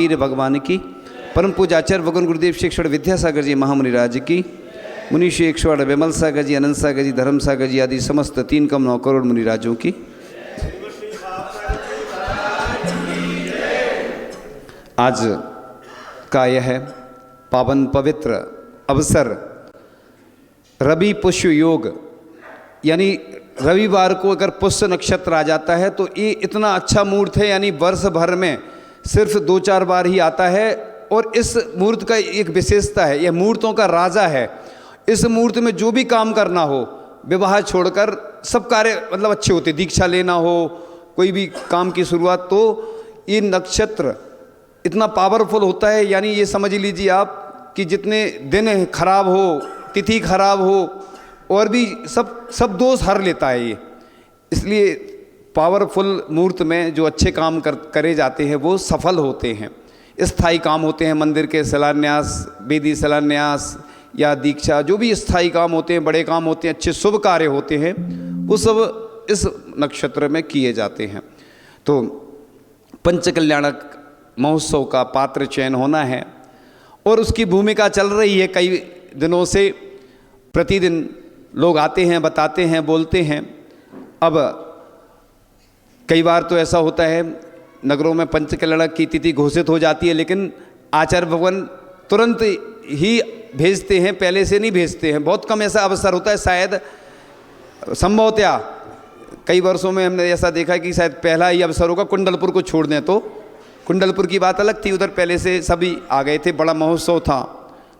वीर भगवान की, परम पूज्य आचार्य भगवान गुरुदेव श्री एकशवड़ विद्यासागर जी महामुनि राज की, मुनि श्री एकशवड़ विमल सागर जी, अनंत सागर जी, धर्म सागर जी आदि समस्त 3,9 करोड़ मुनि राजों की। आज का यह पावन पवित्र अवसर रवि पुष्य योग, यानी रविवार को अगर पुष्य नक्षत्र आ जाता है तो ये इतना अच्छा मुहूर्त है, यानी वर्ष भर में सिर्फ 2-4 बार ही आता है। और इस मुहूर्त का एक विशेषता है, यह मुहूर्तों का राजा है। इस मुहूर्त में जो भी काम करना हो, विवाह छोड़कर सब कार्य मतलब अच्छे होते, दीक्षा लेना हो, कोई भी काम की शुरुआत, तो ये नक्षत्र इतना पावरफुल होता है। यानी ये समझ लीजिए आप कि जितने दिन खराब हो, तिथि खराब हो, और भी सब दोष हर लेता है ये। इसलिए पावरफुल मुहूर्त में जो अच्छे काम करे जाते हैं वो सफल होते हैं, स्थायी काम होते हैं। मंदिर के शिलान्यास, वेदी शिलान्यास या दीक्षा, जो भी स्थायी काम होते हैं, बड़े काम होते हैं, अच्छे शुभ कार्य होते हैं, वो सब इस नक्षत्र में किए जाते हैं। तो पंचकल्याणक महोत्सव का पात्र चयन होना है और उसकी भूमिका चल रही है कई दिनों से। प्रतिदिन लोग आते हैं, बताते हैं, बोलते हैं। अब कई बार तो ऐसा होता है नगरों में पंचकल्याणक की तिथि घोषित हो जाती है, लेकिन आचार्य भगवान तुरंत ही भेजते हैं, पहले से नहीं भेजते हैं। बहुत कम ऐसा अवसर होता है, शायद संभवतया कई वर्षों में हमने ऐसा देखा कि शायद पहला ही अवसर होगा कुंडलपुर को छोड़ दें। तो कुंडलपुर की बात अलग थी, उधर पहले से सभी आ गए थे, बड़ा महोत्सव था,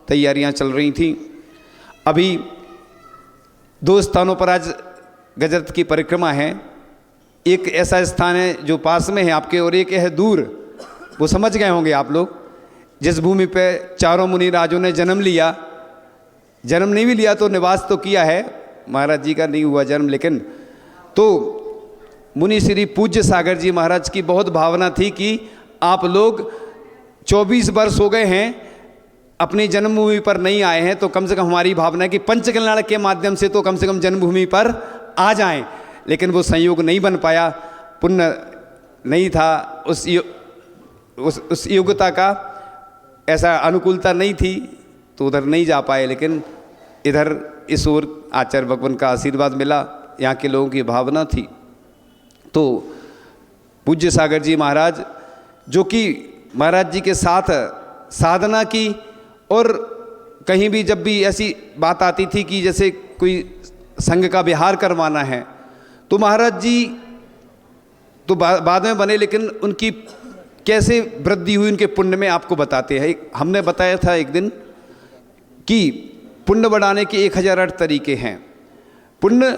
तैयारियां चल रही थी। अभी 2 स्थानों पर आज गजरत की परिक्रमा है। एक ऐसा स्थान है जो पास में है आपके, और एक है दूर। वो समझ गए होंगे आप लोग, जिस भूमि पे चारों मुनि राजों ने जन्म लिया। जन्म नहीं भी लिया तो निवास तो किया है, महाराज जी का नहीं हुआ जन्म, लेकिन तो मुनि श्री पूज्य सागर जी महाराज की बहुत भावना थी कि आप लोग 24 वर्ष हो गए हैं अपनी जन्मभूमि पर नहीं आए हैं, तो कम से कम हमारी भावना है कि पंचकल्याण के माध्यम से तो कम से कम जन्मभूमि पर आ जाएं। लेकिन वो संयोग नहीं बन पाया, पुण्य नहीं था, उस योग्यता का ऐसा अनुकूलता नहीं थी, तो उधर नहीं जा पाए। लेकिन इधर इस ओर आचार्य भगवान का आशीर्वाद मिला, यहाँ के लोगों की भावना थी। तो पूज्य सागर जी महाराज, जो कि महाराज जी के साथ साधना की, और कहीं भी जब भी ऐसी बात आती थी कि जैसे कोई संघ का विहार करवाना है, तो महाराज जी तो बाद में बने, लेकिन उनकी कैसे वृद्धि हुई उनके पुण्य में आपको बताते हैं। हमने बताया था एक दिन कि पुण्य बढ़ाने के 1008 तरीके हैं। पुण्य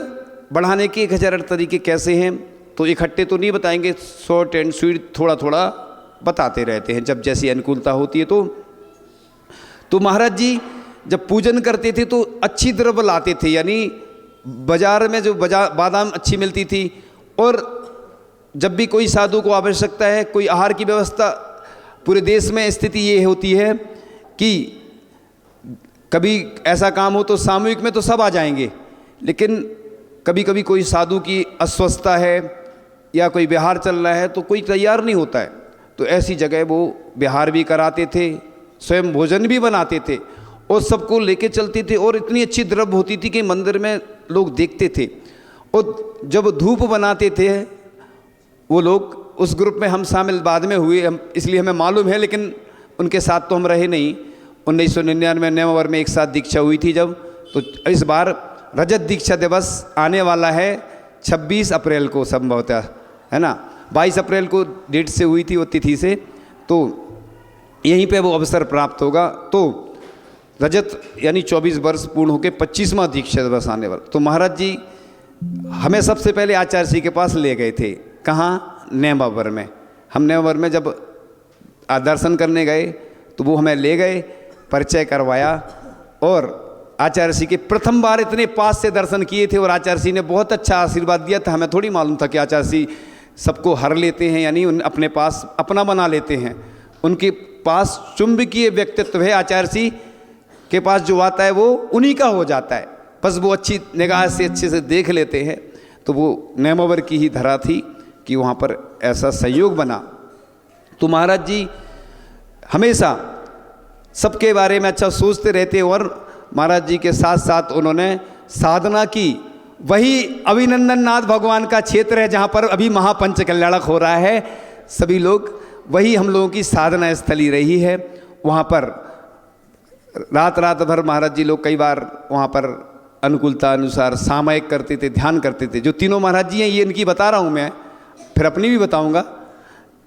बढ़ाने के 1008 तरीके कैसे हैं, तो इकट्ठे तो नहीं बताएंगे, शॉर्ट एंड स्वीट थोड़ा थोड़ा बताते रहते हैं जब जैसी अनुकूलता होती है। तो महाराज जी जब पूजन करते थे तो अच्छी द्रव्य लाते थे, यानी बाजार में जो बादाम अच्छी मिलती थी। और जब भी कोई साधु को आवश्यकता है, कोई आहार की व्यवस्था, पूरे देश में स्थिति ये होती है कि कभी ऐसा काम हो तो सामूहिक में तो सब आ जाएंगे, लेकिन कभी कभी कोई साधु की अस्वस्थता है या कोई विहार चल रहा है तो कोई तैयार नहीं होता है। तो ऐसी जगह वो विहार भी कराते थे, स्वयं भोजन भी बनाते थे और सबको लेके चलते थे। और इतनी अच्छी द्रव्य होती थी कि मंदिर में लोग देखते थे। और जब धूप बनाते थे वो लोग, उस ग्रुप में हम शामिल बाद में हुए, हम इसलिए हमें मालूम है, लेकिन उनके साथ तो हम रहे नहीं। 1999 नवंबर में एक साथ दीक्षा हुई थी जब, तो इस बार रजत दीक्षा दिवस आने वाला है 26 अप्रैल को संभवतः, है ना। 22 अप्रैल को डेट से हुई थी वो तिथि से, तो यहीं पे वो अवसर प्राप्त होगा। तो रजत यानी 24 वर्ष पूर्ण होकर 25वां दीक्षा दिवस आने वाला। तो महाराज जी हमें सबसे पहले आचार्य जी के पास ले गए थे। कहाँ? नेमावर में। हम नेमावर में जब दर्शन करने गए तो वो हमें ले गए, परिचय करवाया, और आचार्य जी के प्रथम बार इतने पास से दर्शन किए थे। और आचार्य जी ने बहुत अच्छा आशीर्वाद दिया था। हमें थोड़ी मालूम था कि आचार्य जी सबको हर लेते हैं, यानी अपने पास अपना बना लेते हैं। उनके पास चुंबकीय व्यक्तित्व है। आचार्य जी के पास जो आता है वो उन्हीं का हो जाता है, बस वो अच्छी निगाह से अच्छे से देख लेते हैं। तो वो नेमावर की ही धरा थी कि वहाँ पर ऐसा संयोग बना। तो महाराज जी हमेशा सबके बारे में अच्छा सोचते रहते और महाराज जी के साथ साथ उन्होंने साधना की। वही अभिनंदन नाथ भगवान का क्षेत्र है जहाँ पर अभी महापंच कल्याणक हो रहा है। सभी लोग वही हम लोगों की साधना स्थली रही है। वहाँ पर रात रात भर महाराज जी लोग कई बार वहाँ पर अनुकूलता अनुसार सामयिक करते थे, ध्यान करते थे। जो तीनों महाराज जी हैं ये इनकी बता रहा हूँ मैं, फिर अपनी भी बताऊँगा,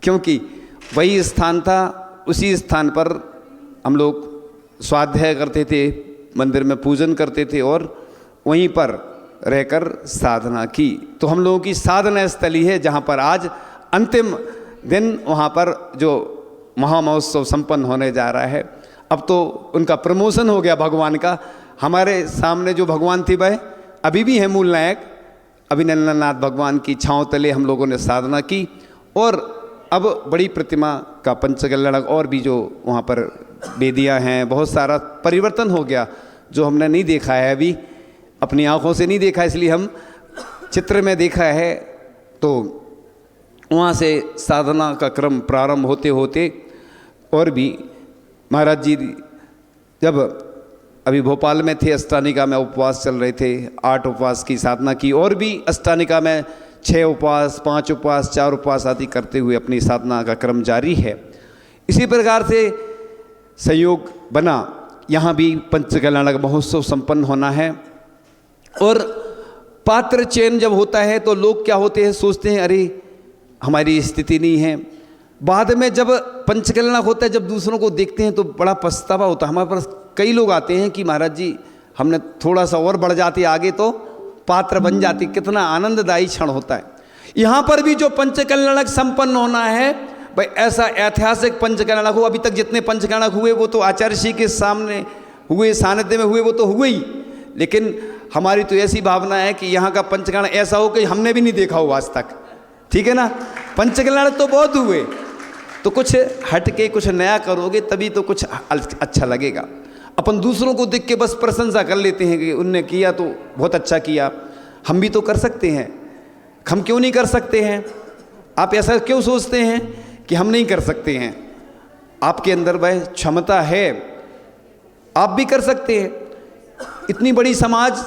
क्योंकि वही स्थान था। उसी स्थान पर हम लोग स्वाध्याय करते थे, मंदिर में पूजन करते थे और वहीं पर रहकर साधना की। तो हम लोगों की साधना स्थली है जहाँ पर आज अंतिम दिन वहाँ पर जो महामहोत्सव संपन्न होने जा रहा है। अब तो उनका प्रमोशन हो गया भगवान का। हमारे सामने जो भगवान थे वह अभी भी है मूल नायक अभिनंदन नाथ भगवान की छाँव तले हम लोगों ने साधना की। और अब बड़ी प्रतिमा का पंचकल्याणक और भी जो वहाँ पर वेदियाँ हैं, बहुत सारा परिवर्तन हो गया जो हमने नहीं देखा है, अभी अपनी आँखों से नहीं देखा, इसलिए हम चित्र में देखा है। तो वहाँ से साधना का क्रम प्रारंभ होते होते और भी महाराज जी जब अभी भोपाल में थे, अष्टानिका में उपवास चल रहे थे, 8 उपवास की साधना की और भी अष्टानिका में 6 उपवास, 5 उपवास, 4 उपवास आदि करते हुए अपनी साधना का क्रम जारी है। इसी प्रकार से संयोग बना, यहाँ भी पंचकल्याणक महोत्सव संपन्न होना है। और पात्र चयन जब होता है तो लोग क्या होते हैं, सोचते हैं अरे हमारी स्थिति नहीं है। बाद में जब पंचकल्याणक होता है, जब दूसरों को देखते हैं तो बड़ा पछतावा होता है। हमारे पास कई लोग आते हैं कि महाराज जी हमने थोड़ा सा और बढ़ जाते आगे तो पात्र बन जाती। कितना आनंददायी क्षण होता है। यहाँ पर भी जो पंचकल्याणक संपन्न होना है भाई, ऐसा ऐतिहासिक पंचकल्याणक हो। अभी तक जितने पंचकल्याणक हुए वो तो आचार्य श्री के सामने हुए, सानिध्य में हुए, वो तो हुए ही। लेकिन हमारी तो ऐसी भावना है कि यहाँ का पंचकल्याणक ऐसा हो कि हमने भी नहीं देखा हो आज तक, ठीक है ना। पंचकल्याणक तो बहुत हुए, तो कुछ हट के कुछ नया करोगे तभी तो कुछ अच्छा लगेगा। अपन दूसरों को देख के बस प्रशंसा कर लेते हैं कि उनने किया तो बहुत अच्छा किया, हम भी तो कर सकते हैं, हम क्यों नहीं कर सकते हैं। आप ऐसा क्यों सोचते हैं कि हम नहीं कर सकते हैं। आपके अंदर वह क्षमता है, आप भी कर सकते हैं। इतनी बड़ी समाज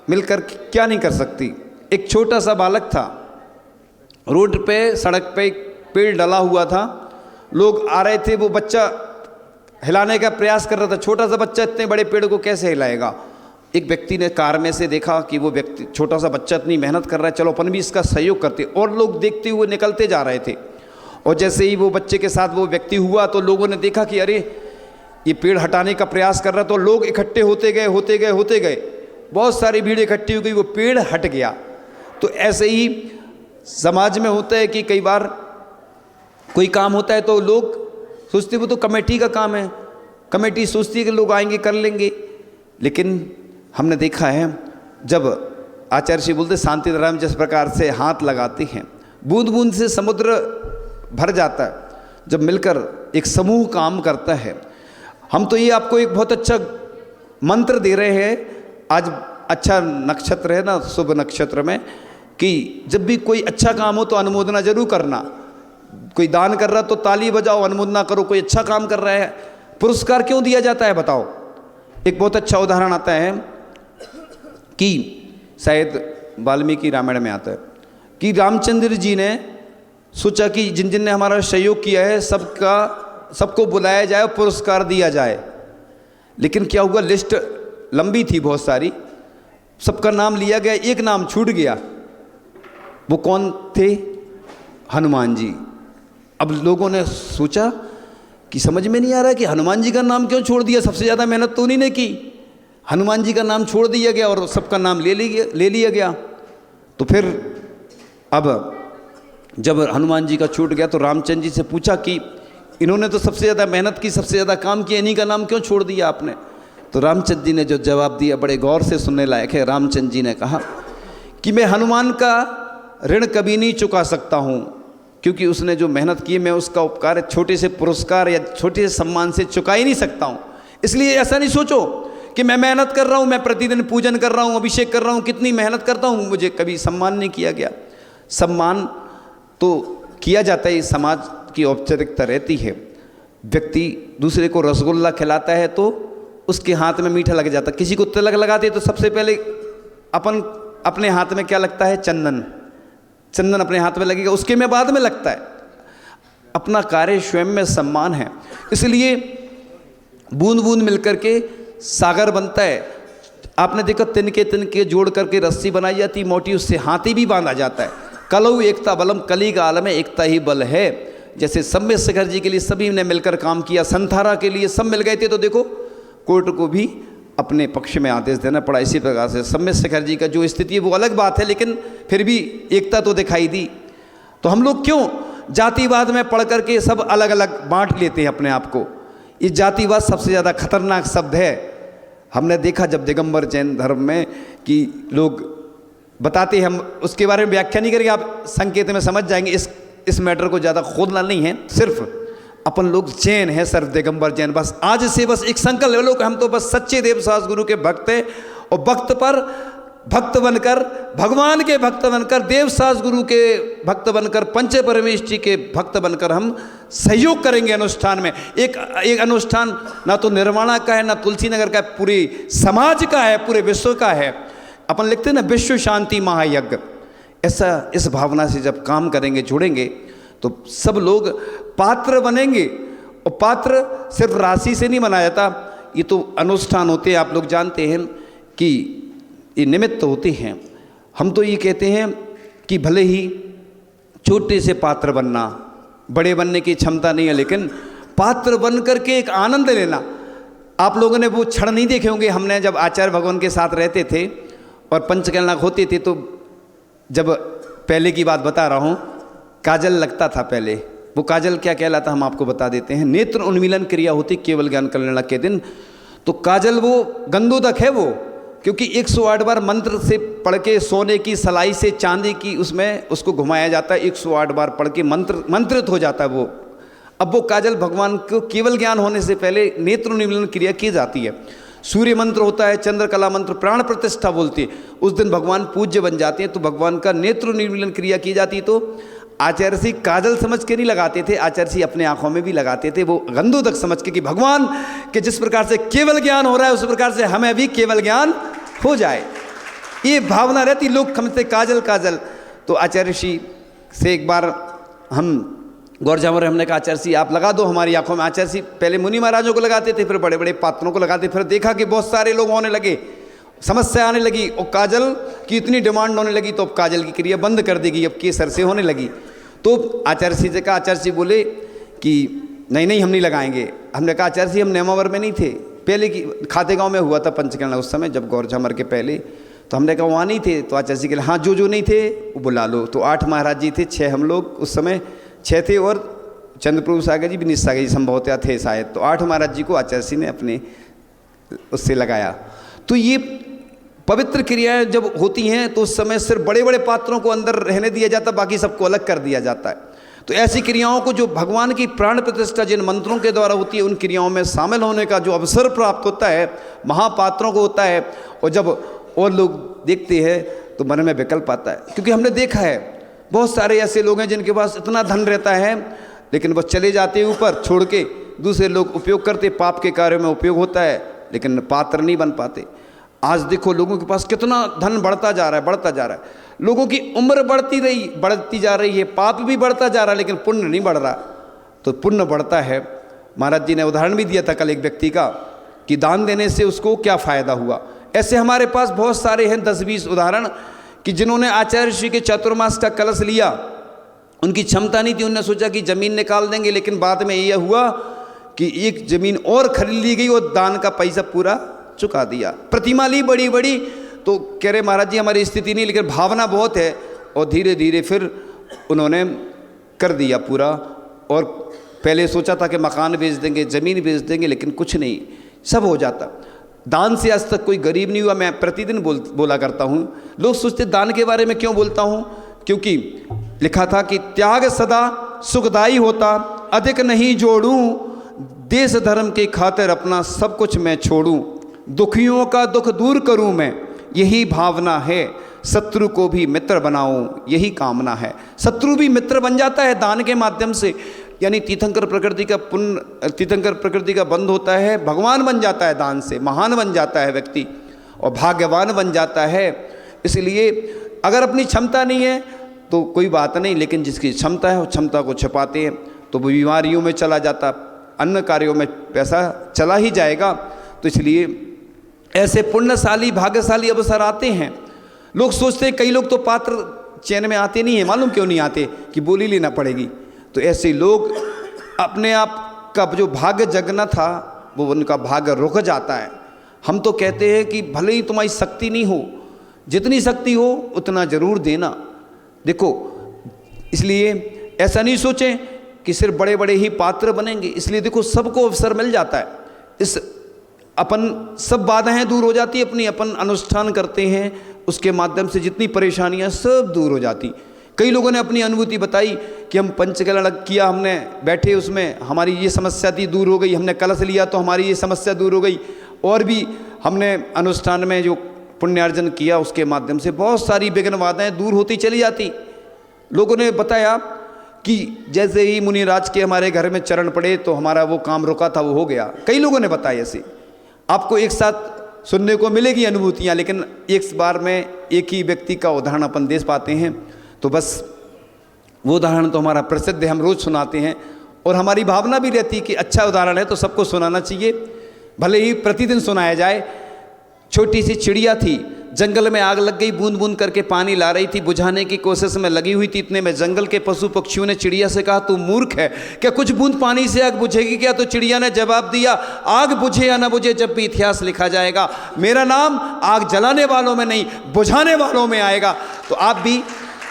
मिलकर क्या नहीं कर सकती। एक छोटा सा बालक था, रोड पे सड़क पे एक पेड़ डला हुआ था, लोग आ रहे थे, वो बच्चा हिलाने का प्रयास कर रहा था। छोटा सा बच्चा इतने बड़े पेड़ को कैसे हिलाएगा। एक व्यक्ति ने कार में से देखा कि वो व्यक्ति, छोटा सा बच्चा इतनी मेहनत कर रहा है, चलो अपन भी इसका सहयोग करते। और लोग देखते हुए निकलते जा रहे थे। और जैसे ही वो बच्चे के साथ वो व्यक्ति हुआ तो लोगों ने देखा कि अरे ये पेड़ हटाने का प्रयास कर रहा, तो लोग इकट्ठे होते गए, बहुत सारी भीड़ इकट्ठी हो गई, वो पेड़ हट गया। तो ऐसे ही समाज में होता है कि कई बार कोई काम होता है तो लोग सोचते वो तो कमेटी का काम है, कमेटी सोचती है कि लोग आएंगे कर लेंगे। लेकिन हमने देखा है जब आचार्य श्री बोलते शांति धारा में जिस प्रकार से हाथ लगाते हैं, बूंद बूंद से समुद्र भर जाता है जब मिलकर एक समूह काम करता है। हम तो ये आपको एक बहुत अच्छा मंत्र दे रहे हैं। आज अच्छा नक्षत्र है ना, शुभ नक्षत्र में, कि जब भी कोई अच्छा काम हो तो अनुमोदना जरूर करना। कोई दान कर रहा तो ताली बजाओ, अनुमोदना करो। कोई अच्छा काम कर रहा है, पुरस्कार क्यों दिया जाता है बताओ। एक बहुत अच्छा उदाहरण आता है कि शायद वाल्मीकि रामायण में आता है कि रामचंद्र जी ने सोचा कि जिन जिन ने हमारा सहयोग किया है सबको बुलाया जाए और पुरस्कार दिया जाए। लेकिन क्या हुआ, लिस्ट लंबी थी बहुत सारी, सबका नाम लिया गया, एक नाम छूट गया। वो कौन थे? हनुमान जी। अब लोगों ने सोचा कि समझ में नहीं आ रहा कि हनुमान जी का नाम क्यों छोड़ दिया, सबसे ज़्यादा मेहनत तो उन्हीं ने की। हनुमान जी का नाम छोड़ दिया गया और सबका नाम ले लिया गया। तो फिर अब जब हनुमान जी का छूट गया तो रामचंद्र जी से पूछा कि इन्होंने तो सबसे ज़्यादा मेहनत की, सबसे ज़्यादा काम किया, इन्हीं का नाम क्यों छोड़ दिया आपने। तो रामचंद्र जी ने जो जवाब दिया बड़े गौर से सुनने लायक है। रामचंद्र जी ने कहा कि मैं हनुमान का ऋण कभी नहीं चुका सकता हूँ, क्योंकि उसने जो मेहनत की मैं उसका उपकार छोटे से पुरस्कार या छोटे से सम्मान से चुका ही नहीं सकता हूँ। इसलिए ऐसा नहीं सोचो कि मैं मेहनत कर रहा हूँ, मैं प्रतिदिन पूजन कर रहा हूँ, अभिषेक कर रहा हूँ, कितनी मेहनत करता हूँ, मुझे कभी सम्मान नहीं किया गया। सम्मान तो किया जाता है, समाज की औपचारिकता रहती है। व्यक्ति दूसरे को रसगुल्ला खिलाता है तो उसके हाथ में मीठा लग जाता है, किसी को तिलक लगाते तो सबसे पहले अपन अपने हाथ में क्या लगता है, चंदन, चंदन अपने हाथ में लगेगा, उसके में बाद में लगता है। अपना कार्य स्वयं में सम्मान है, इसलिए बूंद बूंद मिलकर के सागर बनता है। आपने देखा तिनके तिनके जोड़ करके रस्सी बनाई जाती मोटी, उससे हाथी भी बांधा जाता है। कलऊ एकता बलम, कली का आलम है, एकता ही बल है। जैसे सम्य शेखर जी के लिए सभी ने मिलकर काम किया, संथारा के लिए सब मिल गए थे, तो देखो कोर्ट को भी अपने पक्ष में आदेश देना पड़ा। इसी प्रकार से सम्य शेखर जी का जो स्थिति है वो अलग बात है, लेकिन फिर भी एकता तो दिखाई दी। तो हम लोग क्यों जातिवाद में पढ़ करके सब अलग अलग बांट लेते हैं अपने आप को। ये जातिवाद सबसे ज़्यादा खतरनाक शब्द है। हमने देखा जब दिगंबर जैन धर्म में कि लोग बताते हैं, हम उसके बारे में व्याख्या नहीं करेंगे, आप संकेत में समझ जाएंगे। इस मैटर को ज़्यादा खोदना नहीं है, सिर्फ अपन लोग जैन हैं, सिर्फ दिगंबर जैन। बस आज से बस एक संकल्प ले लो कि हम तो बस सच्चे देवसास गुरु के भक्त हैं, और भक्त पर भक्त बनकर, भगवान के भक्त बनकर, देवसास गुरु के भक्त बनकर, पंच परमेश जी के भक्त बनकर हम सहयोग करेंगे अनुष्ठान में। एक अनुष्ठान ना तो निर्वाणा का है, ना तुलसी नगर का है, पूरे समाज का है, पूरे विश्व का है। अपन लिखते हैं ना विश्व शांति महायज्ञ, ऐसा इस भावना से जब काम करेंगे, जुड़ेंगे, तो सब लोग पात्र बनेंगे। और पात्र सिर्फ राशि से नहीं बनाया जाता, ये तो अनुष्ठान होते हैं, आप लोग जानते हैं कि ये निमित्त होते हैं। हम तो ये कहते हैं कि भले ही छोटे से पात्र बनना, बड़े बनने की क्षमता नहीं है, लेकिन पात्र बन करके एक आनंद लेना। आप लोगों ने वो क्षण नहीं देखे होंगे, हमने जब आचार्य भगवान के साथ रहते थे और पंचकन्या होती थी, तो जब पहले की बात बता रहा हूँ, काजल लगता था पहले। वो काजल क्या कहलाता हम आपको बता देते हैं। नेत्र उन्मीलन क्रिया होती केवल ज्ञान कल्याण के दिन, तो काजल वो गंधोदक है वो, क्योंकि 108 बार मंत्र से पढ़ के सोने की सलाई से चांदी की उसमें उसको घुमाया जाता है, 108 बार पढ़ के मंत्रित हो जाता है वो। अब वो काजल भगवान को केवल ज्ञान होने से पहले नेत्र उन्मीलन क्रिया की जाती है। सूर्य मंत्र होता है, चंद्रकला मंत्र, प्राण प्रतिष्ठा बोलती है, उस दिन भगवान पूज्य बन जाते हैं, तो भगवान का नेत्र उन्मीलन क्रिया की जाती है। तो आचार्य जी काजल समझ के नहीं लगाते थे, आचार्य जी अपने आंखों में भी लगाते थे, वो गंधोदक समझ के कि भगवान के जिस प्रकार से केवल ज्ञान हो रहा है उस प्रकार से हमें भी केवल ज्ञान हो जाए, ये भावना रहती। लोग समझते काजल काजल। तो आचार्य जी से एक बार हम गौर जामर, हमने कहा आचार्य जी आप लगा दो हमारी आंखों में। आचार्य जी पहले मुनि महाराजों को लगाते थे, फिर बड़े बड़े पात्रों को लगाते, फिर देखा कि बहुत सारे लोग होने लगे, समस्या आने लगी और काजल की इतनी डिमांड होने लगी, तो अब काजल की क्रिया बंद कर देगी, अब केसर से होने लगी। तो आचार्य जी से कहा, आचार्य जी बोले कि नहीं नहीं हम नहीं लगाएंगे। हमने कहा आचार्य जी हम नेमावर में नहीं थे, पहले की खाते गांव में हुआ था पंचकन्या उस समय, जब गौर झामर के पहले, तो हमने कहा वहाँ नहीं थे। तो आचार्य जी के हाँ जो नहीं थे वो बुला लो। तो 8 महाराज जी थे, 6 हम लोग उस समय 6 थे, और चंद्रप्रभु सागर जी भी निस्सागर जी संभवतः थे शायद। तो 8 महाराज जी को आचार्य जी ने अपने उससे लगाया। तो ये पवित्र क्रियाएं जब होती हैं तो उस समय सिर्फ बड़े बड़े पात्रों को अंदर रहने दिया जाता, बाकी सबको अलग कर दिया जाता है। तो ऐसी क्रियाओं को जो भगवान की प्राण प्रतिष्ठा जिन मंत्रों के द्वारा होती है, उन क्रियाओं में शामिल होने का जो अवसर प्राप्त होता है महापात्रों को होता है। और जब और लोग देखते हैं तो मन में विकल्प आता है, क्योंकि हमने देखा है बहुत सारे ऐसे लोग हैं जिनके पास इतना धन रहता है, लेकिन वो चले जाते हैं ऊपर छोड़ के, दूसरे लोग उपयोग करते, पाप के कार्यों में उपयोग होता है, लेकिन पात्र नहीं बन पाते। आज देखो लोगों के पास कितना धन बढ़ता जा रहा है, बढ़ता जा रहा है, लोगों की उम्र बढ़ती जा रही है, पाप भी बढ़ता जा रहा है, लेकिन पुण्य नहीं बढ़ रहा। तो पुण्य बढ़ता है। महाराज जी ने उदाहरण भी दिया था कल एक व्यक्ति का, कि दान देने से उसको क्या फ़ायदा हुआ। ऐसे हमारे पास बहुत सारे हैं 10-20 उदाहरण, कि जिन्होंने आचार्य श्री के चातुर्मास का कलश लिया, उनकी क्षमता नहीं थी, उन्होंने सोचा कि ज़मीन निकाल देंगे, लेकिन बाद में यह हुआ कि एक ज़मीन और खरीद ली गई और दान का पैसा पूरा चुका दिया। प्रतिमा ली बड़ी बड़ी, तो कह रहे महाराज जी हमारी स्थिति नहीं, लेकिन भावना बहुत है, और धीरे धीरे फिर उन्होंने कर दिया पूरा। और पहले सोचा था कि मकान बेच देंगे, ज़मीन बेच देंगे, लेकिन कुछ नहीं, सब हो जाता। दान से आज तक कोई गरीब नहीं हुआ। मैं प्रतिदिन बोला करता हूँ, लोग सोचते दान के बारे में क्यों बोलता हूँ, क्योंकि लिखा था कि त्याग सदा सुखदाई होता, अधिक नहीं जोड़ूं, देश धर्म के खातिर अपना सब कुछ मैं छोड़ूं, दुखियों का दुख दूर करूं मैं, यही भावना है, शत्रु को भी मित्र बनाऊं, यही कामना है। शत्रु भी मित्र बन जाता है दान के माध्यम से। यानी तीर्थंकर प्रकृति का पुण्य, तीर्थंकर प्रकृति का बंध होता है, भगवान बन जाता है दान से, महान बन जाता है व्यक्ति और भाग्यवान बन जाता है। इसलिए अगर अपनी क्षमता नहीं है तो कोई बात नहीं, लेकिन जिसकी क्षमता है वो क्षमता को छिपाते हैं तो वो बीमारियों में चला जाता, अन्य कार्यों में पैसा चला ही जाएगा। तो इसलिए ऐसे पुण्यशाली भाग्यशाली अवसर आते हैं। लोग सोचते हैं, कई लोग तो पात्र चयन में आते नहीं हैं, मालूम क्यों नहीं आते, कि बोली लेना पड़ेगी। तो ऐसे लोग अपने आप का जो भाग्य जगना था वो उनका भाग्य रुक जाता है। हम तो कहते हैं कि भले ही तुम्हारी शक्ति नहीं हो, जितनी शक्ति हो उतना जरूर देना। देखो, इसलिए ऐसा नहीं सोचें कि सिर्फ बड़े बड़े ही पात्र बनेंगे। इसलिए देखो, सबको अवसर मिल जाता है। इस अपन सब बाधाएं दूर हो जाती, अपनी अपन अनुष्ठान करते हैं उसके माध्यम से जितनी परेशानियां सब दूर हो जाती। कई लोगों ने अपनी अनुभूति बताई कि हम पंचकला किया, हमने बैठे उसमें हमारी ये समस्या थी, दूर हो गई। हमने कलश लिया तो हमारी ये समस्या दूर हो गई। और भी हमने अनुष्ठान में जो पुण्यार्जन किया उसके माध्यम से बहुत सारी विघ्न बाधाएं दूर होती चली जाती। लोगों ने बताया कि जैसे ही मुनिराज के हमारे घर में चरण पड़े तो हमारा वो काम रुका था वो हो गया। कई लोगों ने बताया ऐसे। आपको एक साथ सुनने को मिलेगी अनुभूतियाँ, लेकिन एक बार में एक ही व्यक्ति का उदाहरण अपन दे पाते हैं। तो बस वो उदाहरण तो हमारा प्रसिद्ध है, हम रोज़ सुनाते हैं और हमारी भावना भी रहती है कि अच्छा उदाहरण है तो सबको सुनाना चाहिए, भले ही प्रतिदिन सुनाया जाए। छोटी सी चिड़िया थी, जंगल में आग लग गई, बूंद बूंद करके पानी ला रही थी, बुझाने की कोशिश में लगी हुई थी। इतने में जंगल के पशु पक्षियों ने चिड़िया से कहा, तू मूर्ख है क्या, कुछ बूंद पानी से आग बुझेगी क्या? तो चिड़िया ने जवाब दिया, आग बुझे या ना बुझे, जब भी इतिहास लिखा जाएगा मेरा नाम आग जलाने वालों में नहीं बुझाने वालों में आएगा। तो आप भी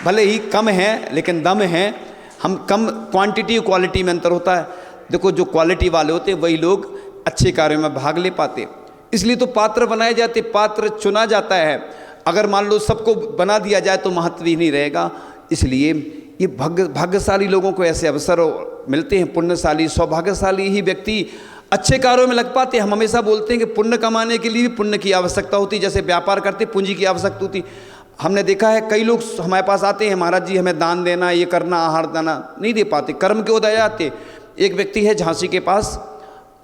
भले ही कम हैं लेकिन दम हैं। हम कम, क्वांटिटी क्वालिटी में अंतर होता है। देखो, जो क्वालिटी वाले होते वही लोग अच्छे कार्यों में भाग ले पाते। इसलिए तो पात्र बनाए जाते, पात्र चुना जाता है। अगर मान लो सबको बना दिया जाए तो महत्व ही नहीं रहेगा। इसलिए ये भाग्यशाली लोगों को ऐसे अवसर मिलते हैं। पुण्यशाली सौभाग्यशाली ही व्यक्ति अच्छे कार्यों में लग पाते हैं। हम हमेशा बोलते हैं कि पुण्य कमाने के लिए भी पुण्य की आवश्यकता होती, जैसे व्यापार करते पूंजी की आवश्यकता होती। हमने देखा है कई लोग हमारे पास आते हैं, महाराज जी हमें दान देना, ये करना, आहार देना, नहीं दे पाते, कर्म के उदय आते। एक व्यक्ति है झांसी के पास,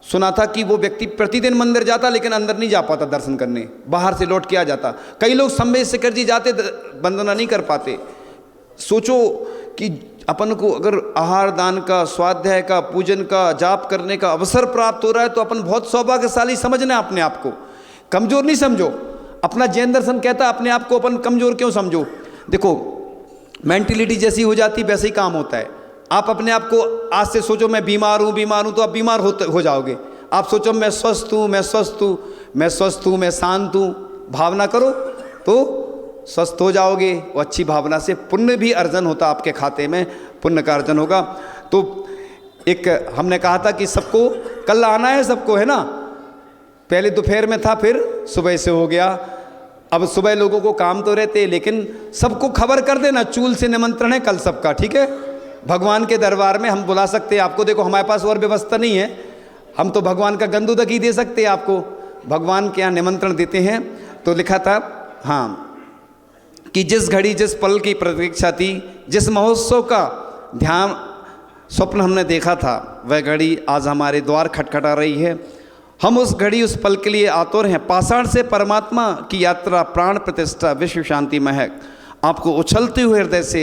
सुना था कि वो व्यक्ति प्रतिदिन मंदिर जाता लेकिन अंदर नहीं जा पाता दर्शन करने, बाहर से लौट के आ जाता। कई लोग संवेद शेखर जी जाते, वंदना नहीं कर पाते। सोचो कि अपन को अगर आहार दान का, स्वाध्याय का, पूजन का, जाप करने का अवसर प्राप्त हो रहा है तो अपन बहुत सौभाग्यशाली समझना अपने आप को, कमजोर नहीं समझो। अपना जैन दर्शन कहता है अपने आप को अपन कमजोर क्यों समझो। देखो, मेंटेलिटी जैसी हो जाती वैसे ही काम होता है। आप अपने आप को आज से सोचो मैं बीमार हूँ तो आप बीमार हो जाओगे। आप सोचो मैं स्वस्थ हूँ, मैं स्वस्थ हूँ, मैं स्वस्थ हूँ, मैं शांत हूँ, भावना करो तो स्वस्थ हो जाओगे। वो अच्छी भावना से पुण्य भी अर्जन होता, आपके खाते में पुण्य का अर्जन होगा। तो एक हमने कहा था कि सबको कल आना है, सबको है ना। पहले दोपहर में था, फिर सुबह से हो गया। अब सुबह लोगों को काम तो रहते, लेकिन सबको खबर कर देना, चूल से निमंत्रण है कल सबका, ठीक है। भगवान के दरबार में हम बुला सकते हैं आपको। देखो, हमारे पास और व्यवस्था नहीं है, हम तो भगवान का गंदुदक ही दे सकते हैं आपको। भगवान के यहाँ निमंत्रण देते हैं। तो लिखा था हाँ कि जिस घड़ी जिस पल की प्रतीक्षा थी, जिस महोत्सव का ध्यान स्वप्न हमने देखा था, वह घड़ी आज हमारे द्वार खटखटा रही है। हम उस घड़ी उस पल के लिए आतुर हैं। पाषाण से परमात्मा की यात्रा, प्राण प्रतिष्ठा, विश्व शांति महक आपको उछलते हुए हृदय से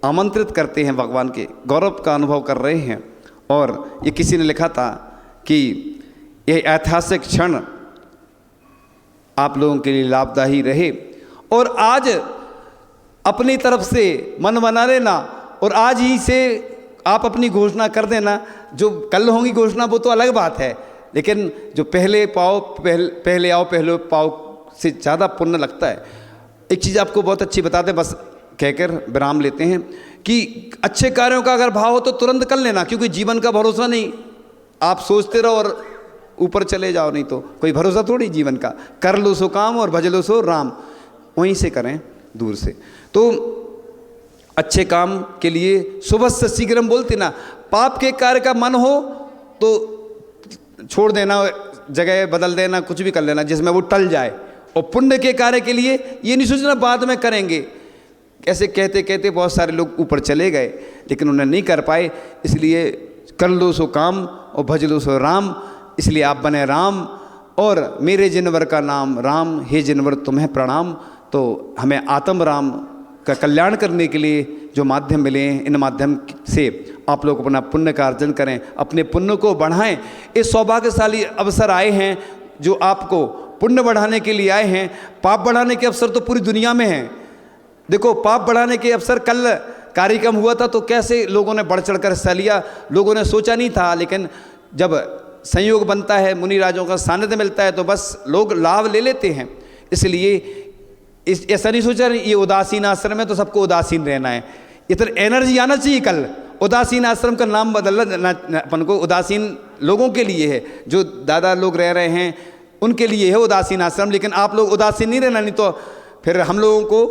आमंत्रित करते हैं। भगवान के गौरव का अनुभव कर रहे हैं। और ये किसी ने लिखा था कि यह ऐतिहासिक क्षण आप लोगों के लिए लाभदायी रहे। और आज अपनी तरफ से मन बना लेना और आज ही से आप अपनी घोषणा कर देना। जो कल होगी घोषणा वो तो अलग बात है, लेकिन जो पहले पाओ पहले आओ पहले पाओ से ज़्यादा पुण्य लगता है। एक चीज़ आपको बहुत अच्छी बताते, बस कहकर विराम लेते हैं कि अच्छे कार्यों का अगर भाव हो तो तुरंत कर लेना, क्योंकि जीवन का भरोसा नहीं। आप सोचते रहो और ऊपर चले जाओ, नहीं तो कोई भरोसा थोड़ी जीवन का। कर लो सो काम और भज लो सो राम, वहीं से करें, दूर से। तो अच्छे काम के लिए सुबह से शीघ्रम बोलते ना। पाप के कार्य का मन हो तो छोड़ देना, जगह बदल देना, कुछ भी कर लेना जिसमें वो टल जाए। और पुण्य के कार्य के लिए ये नहीं सोचना बाद में करेंगे। ऐसे कहते कहते बहुत सारे लोग ऊपर चले गए, लेकिन उन्हें नहीं कर पाए। इसलिए कर लो सो काम और भज लो सो राम, इसलिए आप बने राम और मेरे जिनवर का नाम राम, हे जिनवर तुम्हें प्रणाम। तो हमें आत्म राम का कल्याण करने के लिए जो माध्यम मिले हैं, इन माध्यम से आप लोग अपना पुण्य का अर्जन करें, अपने पुण्य को बढ़ाएं। इस सौभाग्यशाली अवसर आए हैं जो आपको पुण्य बढ़ाने के लिए आए हैं। पाप बढ़ाने के अवसर तो पूरी दुनिया में हैं। देखो, पाप बढ़ाने के अवसर, कल कार्यक्रम हुआ था तो कैसे लोगों ने बढ़ चढ़ कर हिस्सा लिया। लोगों ने सोचा नहीं था, लेकिन जब संयोग बनता है, मुनि राजों का सानिध्य मिलता है तो बस लोग लाभ ले लेते हैं। इसलिए ऐसा नहीं सोचा ये उदासीन आश्रम है तो सबको उदासीन रहना है। इतना एनर्जी आना चाहिए। कल उदासीन आश्रम का नाम बदलना अपन को उदासीन लोगों के लिए है, जो दादा लोग रह रहे हैं उनके लिए है उदासीन आश्रम। लेकिन आप लोग उदासीन नहीं रहना, नहीं तो फिर हम लोगों को,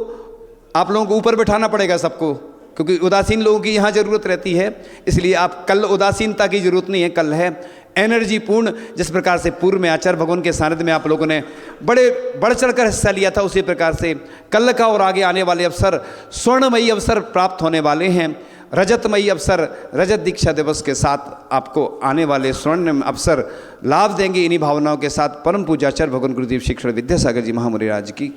आप लोगों को ऊपर बैठाना पड़ेगा सबको, क्योंकि उदासीन लोगों की यहाँ ज़रूरत रहती है। इसलिए आप कल उदासीनता की ज़रूरत नहीं है, कल है एनर्जी पूर्ण। जिस प्रकार से पूर्व में आचार्य भगवान के सानिध्य में आप लोगों ने बड़े बढ़ चढ़कर हिस्सा लिया था, उसी प्रकार से कल का और आगे आने वाले अवसर स्वर्णमयी अवसर प्राप्त होने वाले हैं। रजतमयी अवसर, रजत दीक्षा दिवस के साथ आपको आने वाले स्वर्ण अवसर लाभ देंगे। इन्हीं भावनाओं के साथ परम पूज्य आचार्य भगवान गुरुदेव शिक्षण विद्यासागर जी महामुनि राज की